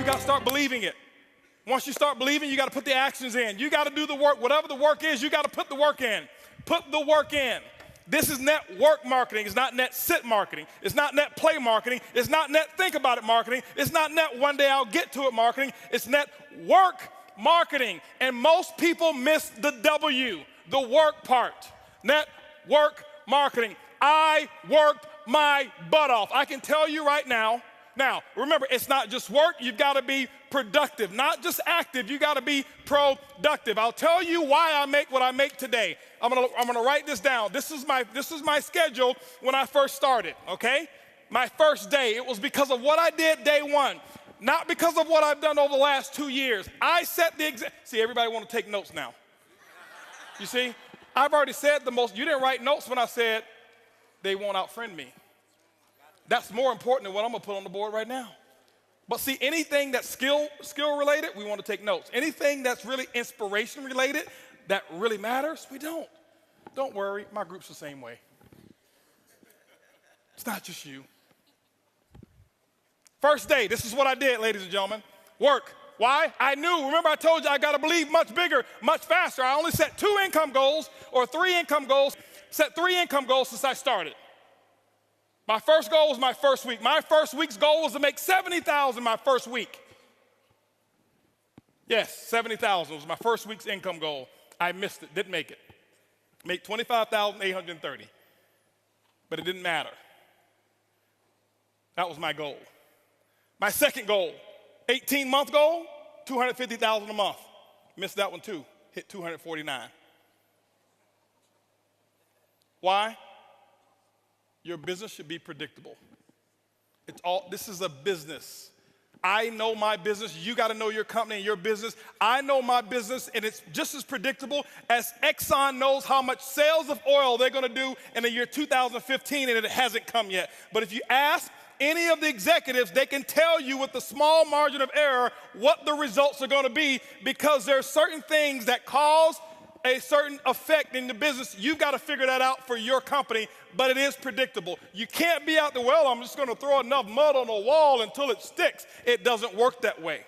you got to start believing it. Once you start believing, you got to put the actions in. You got to do the work. Whatever the work is, you got to put the work in. Put the work in. This is network marketing. It's not net sit marketing. It's not net play marketing. It's not net think about it marketing. It's not net one day I'll get to it marketing. It's net work marketing. And most people miss the W, the work part. Network marketing. I worked my butt off. I can tell you right now. Now, remember, it's not just work. You've got to be productive, not just active. You got to be productive. I'll tell you why I make what I make today. I'm gonna write this down. This is my schedule when I first started, okay? My first day, it was because of what I did day one, not because of what I've done over the last 2 years. I set the example. See, everybody want to take notes now. You see, I've already said the most. You didn't write notes when I said they won't outfriend me. That's more important than what I'm gonna put on the board right now. But see, anything that's skill related, we want to take notes. Anything that's really inspiration related, that really matters, we don't. Don't worry, my group's the same way. It's not just you. First day, this is what I did, ladies and gentlemen. Work. Why? I knew, remember I told you I got to believe much bigger, much faster. I only set 2 income goals or 3 income goals, set 3 income goals since I started. My first goal was my first week. My first week's goal was to make $70,000 my first week. Yes, $70,000 was my first week's income goal. I missed it, didn't make it. Make $25,830, but it didn't matter. That was my goal. My second goal, 18-month goal, $250,000 a month. Missed that one too, hit $249. Why? Your business should be predictable. This is a business. I know my business. You got to know your company and your business. I know my business, and it's just as predictable as Exxon knows how much sales of oil they're going to do in the year 2015, and it hasn't come yet. But if you ask any of the executives, they can tell you with a small margin of error what the results are going to be, because there are certain things that cause a certain effect in the business. You've got to figure that out for your company, but it is predictable. You can't be out there, well, I'm just going to throw enough mud on the wall until it sticks. It doesn't work that way.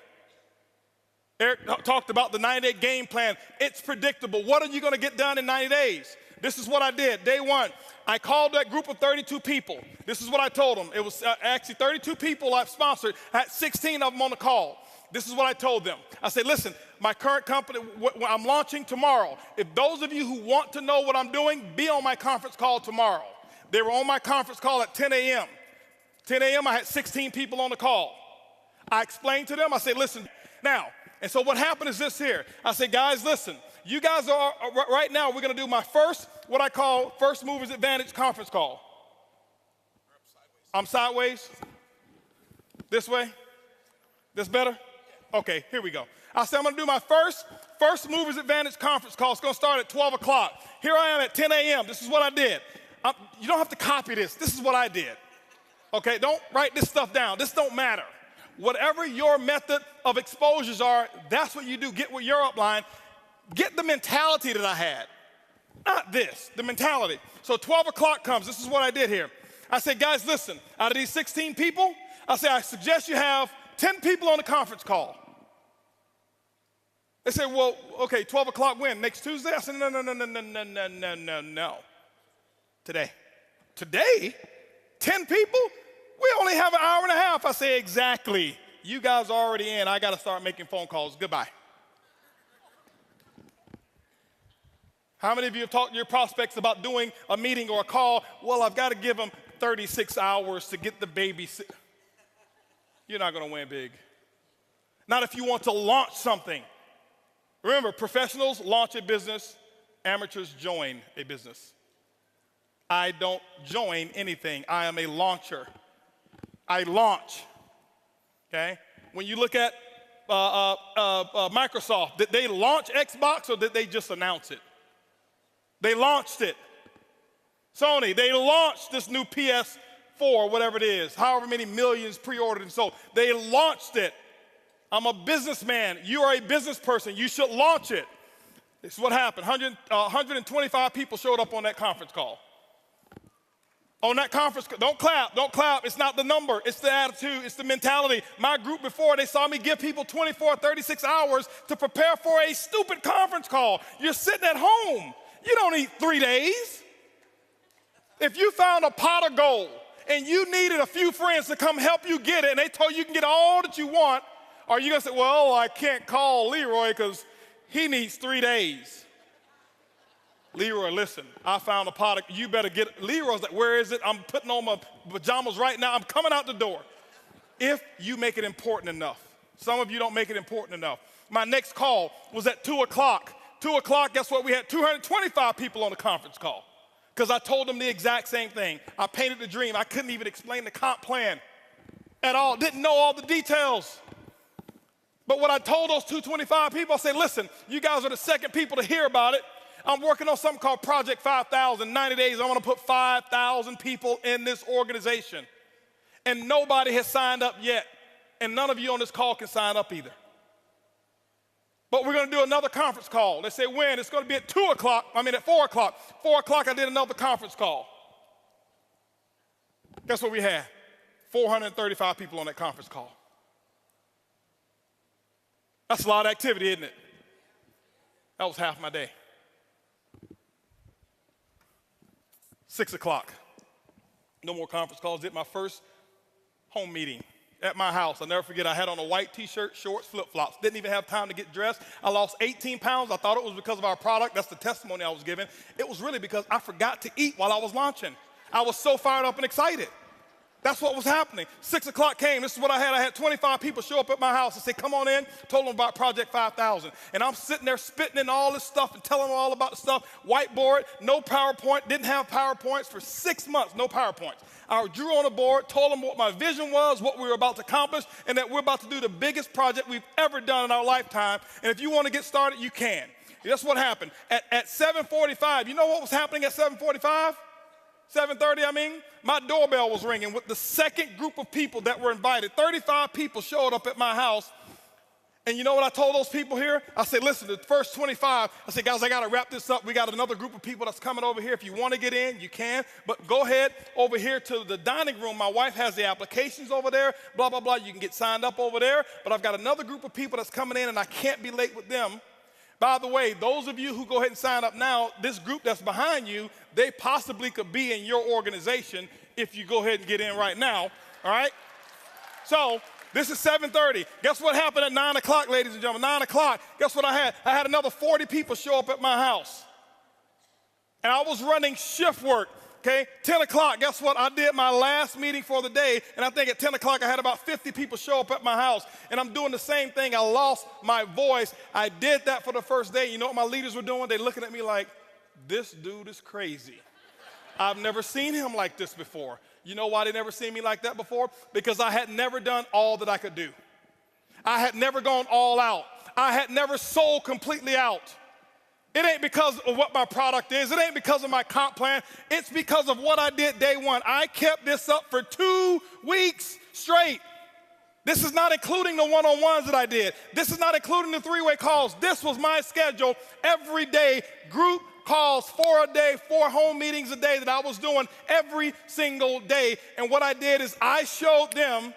Eric talked about the 90-day game plan. It's predictable. What are you going to get done in 90 days? This is what I did. Day one, I called that group of 32 people. This is what I told them. It was actually 32 people I've sponsored. I had 16 of them on the call. This is what I told them. I said, listen, my current company, I'm launching tomorrow. If those of you who want to know what I'm doing, be on my conference call tomorrow. They were on my conference call at 10 a.m. 10 a.m., I had 16 people on the call. I explained to them, I said, listen, now, and so what happened is this here. I said, guys, listen, you guys are, right now, we're going to do my first, what I call First Movers Advantage conference call. I'm sideways? This way? This better? Okay, here we go. I said I'm going to do my First Movers Advantage conference call. It's going to start at 12 o'clock. Here I am at 10 a.m. This is what I did. You don't have to copy this. This is what I did. Okay, don't write this stuff down. This don't matter. Whatever your method of exposures are, that's what you do. Get with your upline. Get the mentality that I had. Not this, the mentality. So 12 o'clock comes. This is what I did here. I said, guys, listen, out of these 16 people, I said, I suggest you have 10 people on the conference call. They said, well, okay, 12 o'clock when? Next Tuesday? I said, no. Today. Today? 10 people? We only have an hour and a half. I say, exactly. You guys are already in. I got to start making phone calls. Goodbye. How many of you have talked to your prospects about doing a meeting or a call? Well, I've got to give them 36 hours to get the baby. You're not going to win big. Not if you want to launch something. Remember, professionals launch a business, amateurs join a business. I don't join anything. I am a launcher. I launch, okay? When you look at Microsoft, did they launch Xbox or did they just announce it? They launched it. Sony, they launched this new PS4, whatever it is, however many millions pre-ordered and sold. They launched it. I'm a businessman. You are a business person. You should launch it. This is what happened. 125 people showed up on that conference call. On that conference, don't clap, don't clap. It's not the number, it's the attitude, it's the mentality. My group before, they saw me give people 24, 36 hours to prepare for a stupid conference call. You're sitting at home. You don't need 3 days. If you found a pot of gold and you needed a few friends to come help you get it and they told you can get all that you want, are you gonna say, well, I can't call Leroy because he needs 3 days? Leroy, listen, I found a pot of, you better get it. Leroy's like, where is it? I'm putting on my pajamas right now. I'm coming out the door. If you make it important enough. Some of you don't make it important enough. My next call was at 2 o'clock. 2 o'clock, guess what? We had 225 people on the conference call because I told them the exact same thing. I painted the dream. I couldn't even explain the comp plan at all. Didn't know all the details. But what I told those 225 people, I said, listen, you guys are the second people to hear about it. I'm working on something called Project 5,000. 90 days, I want to put 5,000 people in this organization. And nobody has signed up yet. And none of you on this call can sign up either. But we're going to do another conference call. They say when? It's going to be at 4 o'clock. 4 o'clock, I did another conference call. Guess what we had? 435 people on that conference call. That's a lot of activity, isn't it? That was half my day. 6 o'clock, no more conference calls. Did my first home meeting at my house. I'll never forget, I had on a white t-shirt, shorts, flip-flops. Didn't even have time to get dressed. I lost 18 pounds. I thought it was because of our product. That's the testimony I was giving. It was really because I forgot to eat while I was launching. I was so fired up and excited. That's what was happening. 6 o'clock came. This is what I had. I had 25 people show up at my house and say, come on in. Told them about Project 5,000. And I'm sitting there spitting in all this stuff and telling them all about the stuff. Whiteboard, no PowerPoint. Didn't have PowerPoints for 6 months, no PowerPoints. I drew on a board, told them what my vision was, what we were about to accomplish, and that we're about to do the biggest project we've ever done in our lifetime. And if you want to get started, you can. That's what happened. At 7:45, you know what was happening at 7:45? 7:30, my doorbell was ringing with the second group of people that were invited. 35 people showed up at my house. And you know what I told those people here? I said, listen, the first 25, I said, guys, I got to wrap this up. We got another group of people that's coming over here. If you want to get in, you can. But go ahead over here to the dining room. My wife has the applications over there, blah, blah, blah. You can get signed up over there. But I've got another group of people that's coming in, and I can't be late with them. By the way, those of you who go ahead and sign up now, this group that's behind you, they possibly could be in your organization if you go ahead and get in right now, all right? So this is 7:30. Guess what happened at 9 o'clock, ladies and gentlemen? 9 o'clock, guess what I had? I had another 40 people show up at my house. And I was running shift work, okay? 10 o'clock, guess what? I did my last meeting for the day, and I think at 10 o'clock I had about 50 people show up at my house. And I'm doing the same thing. I lost my voice. I did that for the first day. You know what my leaders were doing? They're looking at me like, this dude is crazy. I've never seen him like this before. You know why they never seen me like that before? Because I had never done all that I could do. I had never gone all out. I had never sold completely out. It ain't because of what my product is. It ain't because of my comp plan. It's because of what I did day one. I kept this up for 2 weeks straight. This is not including the one-on-ones that I did. This is not including the 3-way calls. This was my schedule every day, group calls, 4 a day, 4 home meetings a day that I was doing every single day. And what I did is I showed them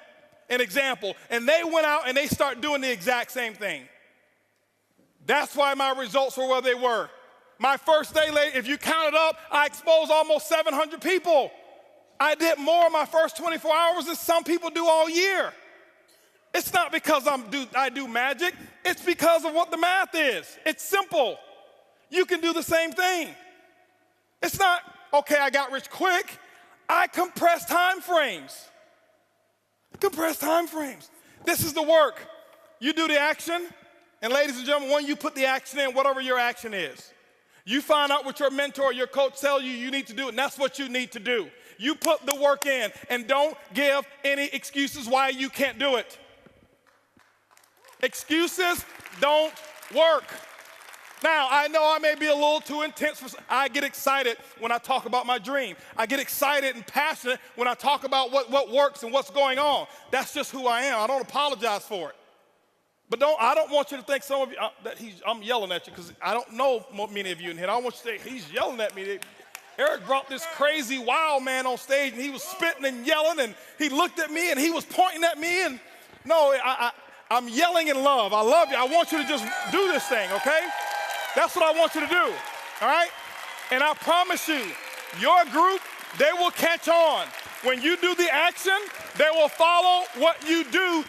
an example, and they went out and they started doing the exact same thing. That's why my results were where they were. My first day, if you count it up, I exposed almost 700 people. I did more in my first 24 hours than some people do all year. It's not because I do magic. It's because of what the math is. It's simple. You can do the same thing. It's not, okay, I got rich quick. I compress time frames. Compress time frames. This is the work. You do the action, and ladies and gentlemen, when you put the action in, whatever your action is, you find out what your mentor or your coach tells you need to do, and that's what you need to do. You put the work in, and don't give any excuses why you can't do it. Excuses don't work. Now, I know I may be a little too intense. I get excited when I talk about my dream. I get excited and passionate when I talk about what works and what's going on. That's just who I am. I don't apologize for it. But I don't want you to think some of you, I'm yelling at you because I don't know many of you in here. I don't want you to say, he's yelling at me. Eric brought this crazy wild man on stage, and he was spitting and yelling, and he looked at me, and he was pointing at me, and no, I'm yelling in love. I love you. I want you to just do this thing, okay? That's what I want you to do, all right? And I promise you, your group, they will catch on. When you do the action, they will follow what you do.